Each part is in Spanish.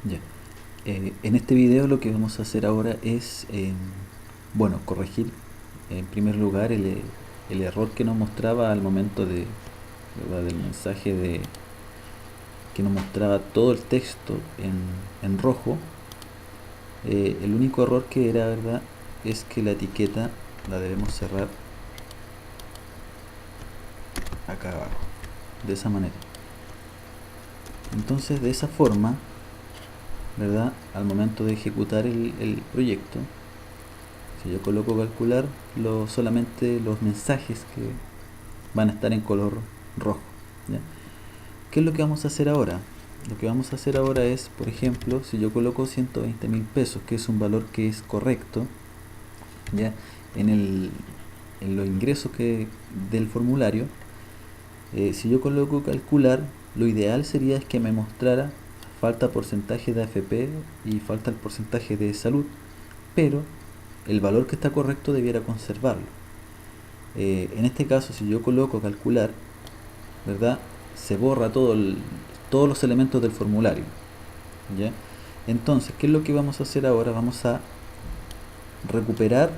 Ya. En este video lo que vamos a hacer ahora es, bueno, corregir en primer lugar el error que nos mostraba al momento de, ¿verdad?, del mensaje que nos mostraba todo el texto en rojo. El único error que era, ¿verdad?, es que la etiqueta la debemos cerrar acá abajo, de esa manera. Entonces, de esa forma, ¿verdad?, al momento de ejecutar el proyecto, si yo coloco calcular, solamente los mensajes que van a estar en color rojo, ¿ya? ¿Qué es lo que vamos a hacer ahora? Lo que vamos a hacer ahora es, por ejemplo, si yo coloco 120.000 pesos, que es un valor que es correcto, ¿ya?, en los ingresos del formulario, si yo coloco calcular, lo ideal sería es que me mostrara falta porcentaje de AFP y falta el porcentaje de salud, pero el valor que está correcto debiera conservarlo. En este caso, si yo coloco calcular, ¿verdad?, se borra todos los elementos del formulario, ¿ya? Entonces, ¿qué es lo que vamos a hacer ahora? Vamos a recuperar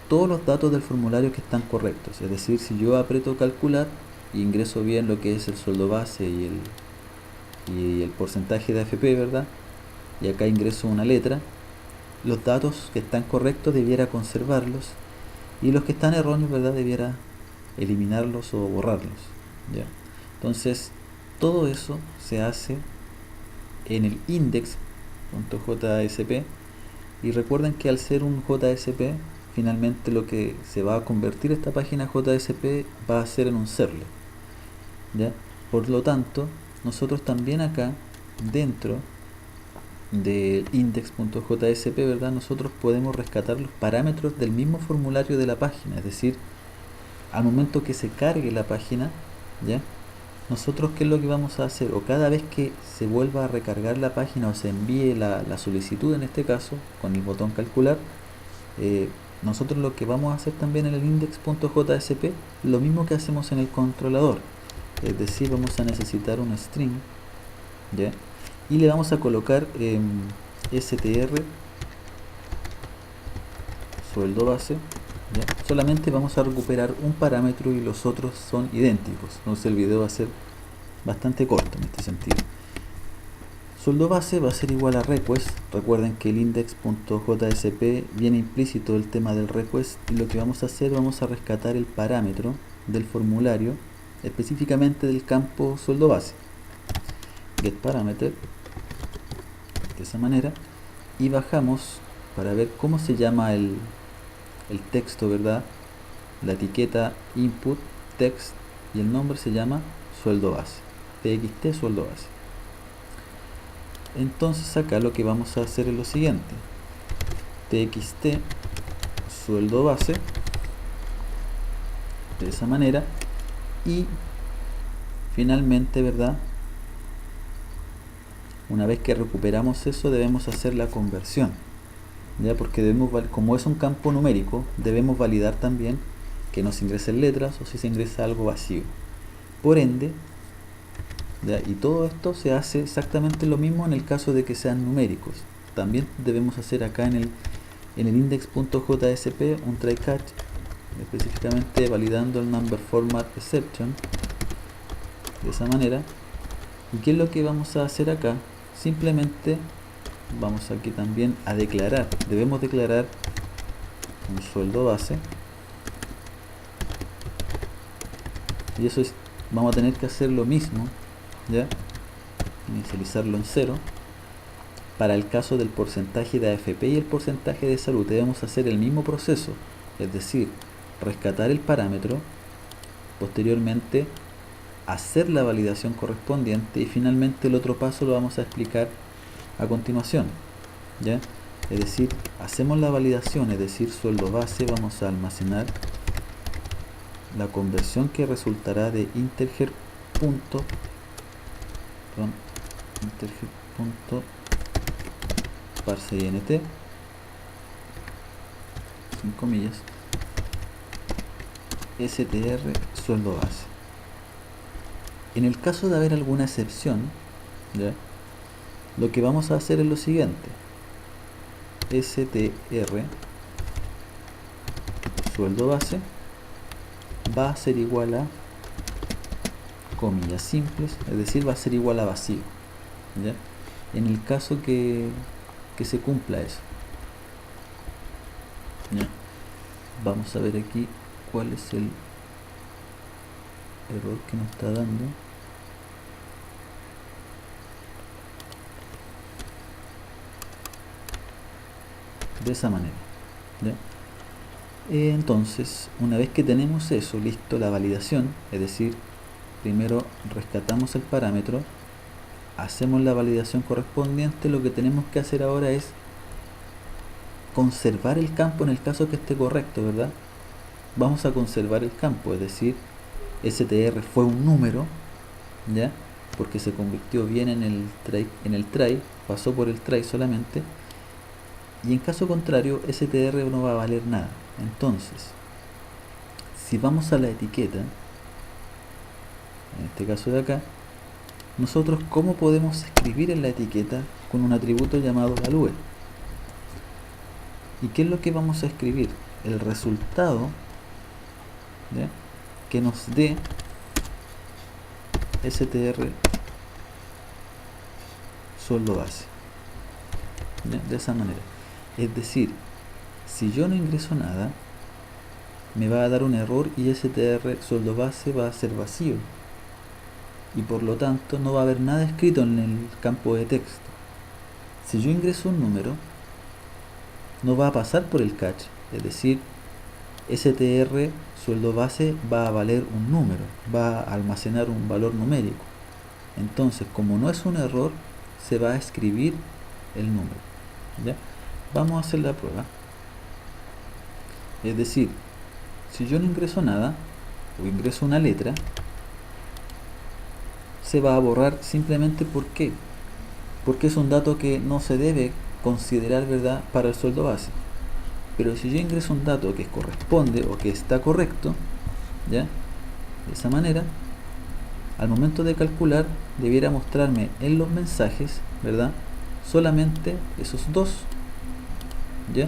todos los datos del formulario que están correctos. Es decir, si yo aprieto calcular y ingreso bien lo que es el sueldo base y el porcentaje de AFP, ¿verdad?, y acá ingreso una letra, los datos que están correctos debiera conservarlos, y los que están erróneos, ¿verdad?, debiera eliminarlos o borrarlos, ¿ya? Entonces, todo eso se hace en el index.jsp, y recuerden que al ser un JSP, finalmente lo que se va a convertir esta página JSP va a ser en un servlet, ¿ya? Por lo tanto, nosotros también acá dentro del index.jsp, ¿verdad?, nosotros podemos rescatar los parámetros del mismo formulario de la página. Es decir, al momento que se cargue la página, ¿ya?, nosotros, ¿qué es lo que vamos a hacer? O cada vez que se vuelva a recargar la página o se envíe la solicitud, en este caso con el botón calcular, nosotros lo que vamos a hacer también en el index.jsp, lo mismo que hacemos en el controlador. Es decir, vamos a necesitar un string, ¿ya?, y le vamos a colocar str sueldo base, ¿ya? Solamente vamos a recuperar un parámetro y los otros son idénticos, entonces el video va a ser bastante corto en este sentido. Sueldo base va a ser igual a request. Recuerden que el index.jsp viene implícito el tema del request, y lo que vamos a hacer, vamos a rescatar el parámetro del formulario, específicamente del campo sueldo base. GetParameter, de esa manera, y bajamos para ver cómo se llama el texto, ¿verdad?, la etiqueta input text, y el nombre se llama sueldo base, txt sueldo base. Entonces acá lo que vamos a hacer es lo siguiente: txt sueldo base, de esa manera, y finalmente, ¿verdad?, una vez que recuperamos eso, debemos hacer la conversión, ¿ya? Porque debemos, como es un campo numérico, debemos validar también que no se ingresen letras o si se ingresa algo vacío. Por ende, ¿ya?, y todo esto se hace exactamente lo mismo en el caso de que sean numéricos. También debemos hacer acá en el index.jsp un try catch, específicamente validando el number format exception, de esa manera. ¿Y qué es lo que vamos a hacer acá? Simplemente vamos aquí también a declarar, debemos declarar un sueldo base, y eso es, vamos a tener que hacer lo mismo, ¿ya?, inicializarlo en 0. Para el caso del porcentaje de AFP y el porcentaje de salud, debemos hacer el mismo proceso, es decir, rescatar el parámetro, posteriormente hacer la validación correspondiente, y finalmente el otro paso lo vamos a explicar a continuación, ¿ya? Es decir, hacemos la validación, es decir, sueldo base, vamos a almacenar la conversión que resultará de integer punto parse int, sin comillas, str sueldo base. En el caso de haber alguna excepción, ¿ya?, lo que vamos a hacer es lo siguiente: str sueldo base va a ser igual a comillas simples, es decir, va a ser igual a vacío, ¿ya? En el caso que se cumpla eso, ¿ya? Vamos a ver aquí cuál es el error que nos está dando. De esa manera, ¿ya? Entonces, una vez que tenemos eso listo, la validación, es decir, primero rescatamos el parámetro, hacemos la validación correspondiente, lo que tenemos que hacer ahora es conservar el campo en el caso que esté correcto, ¿verdad? Vamos a conservar el campo, es decir, str fue un número, ¿ya? Porque se convirtió bien en el try, pasó por el try solamente, y en caso contrario str no va a valer nada. Entonces, si vamos a la etiqueta, en este caso de acá, nosotros ¿cómo podemos escribir en la etiqueta con un atributo llamado value? ¿Y qué es lo que vamos a escribir? El resultado, ¿ya?, que nos dé str sueldo base, ¿ya? De esa manera. Es decir, si yo no ingreso nada, me va a dar un error y str sueldo base va a ser vacío, y por lo tanto no va a haber nada escrito en el campo de texto. Si yo ingreso un número, no va a pasar por el catch, es decir, str sueldo base va a valer un número, va a almacenar un valor numérico. Entonces, como no es un error, se va a escribir el número, ¿ya? Vamos a hacer la prueba. Es decir, si yo no ingreso nada o ingreso una letra, se va a borrar simplemente porque es un dato que no se debe considerar, ¿verdad?, para el sueldo base. Pero si yo ingreso un dato que corresponde o que está correcto, ¿ya?, de esa manera, al momento de calcular debiera mostrarme en los mensajes, ¿verdad?, solamente esos dos, ¿ya?,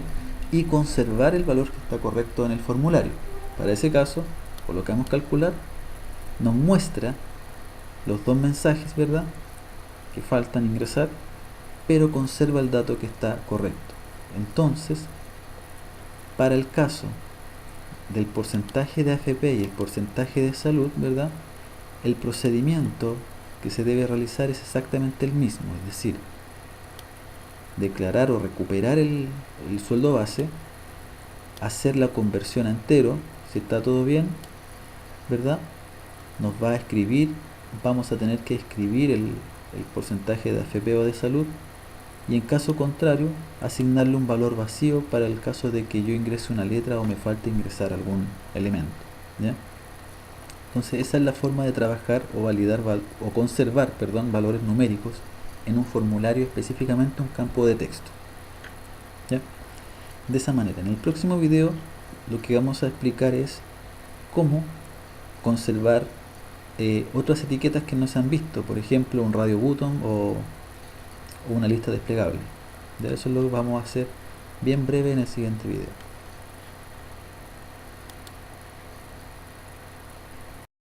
y conservar el valor que está correcto en el formulario. Para ese caso, colocamos calcular, nos muestra los dos mensajes, ¿verdad?, que faltan ingresar, pero conserva el dato que está correcto. Entonces, para el caso del porcentaje de AFP y el porcentaje de salud, ¿verdad?, el procedimiento que se debe realizar es exactamente el mismo, es decir, declarar o recuperar el sueldo base, hacer la conversión a entero, si está todo bien, ¿verdad?, nos va a escribir, vamos a tener que escribir el porcentaje de AFP o de salud, y en caso contrario asignarle un valor vacío para el caso de que yo ingrese una letra o me falte ingresar algún elemento, ¿ya? Entonces esa es la forma de trabajar o validar o conservar, perdón, valores numéricos en un formulario, específicamente un campo de texto, ¿ya? De esa manera, en el próximo video lo que vamos a explicar es cómo conservar otras etiquetas que no se han visto, por ejemplo un radio button o una lista desplegable. De eso lo vamos a hacer bien breve en el siguiente video.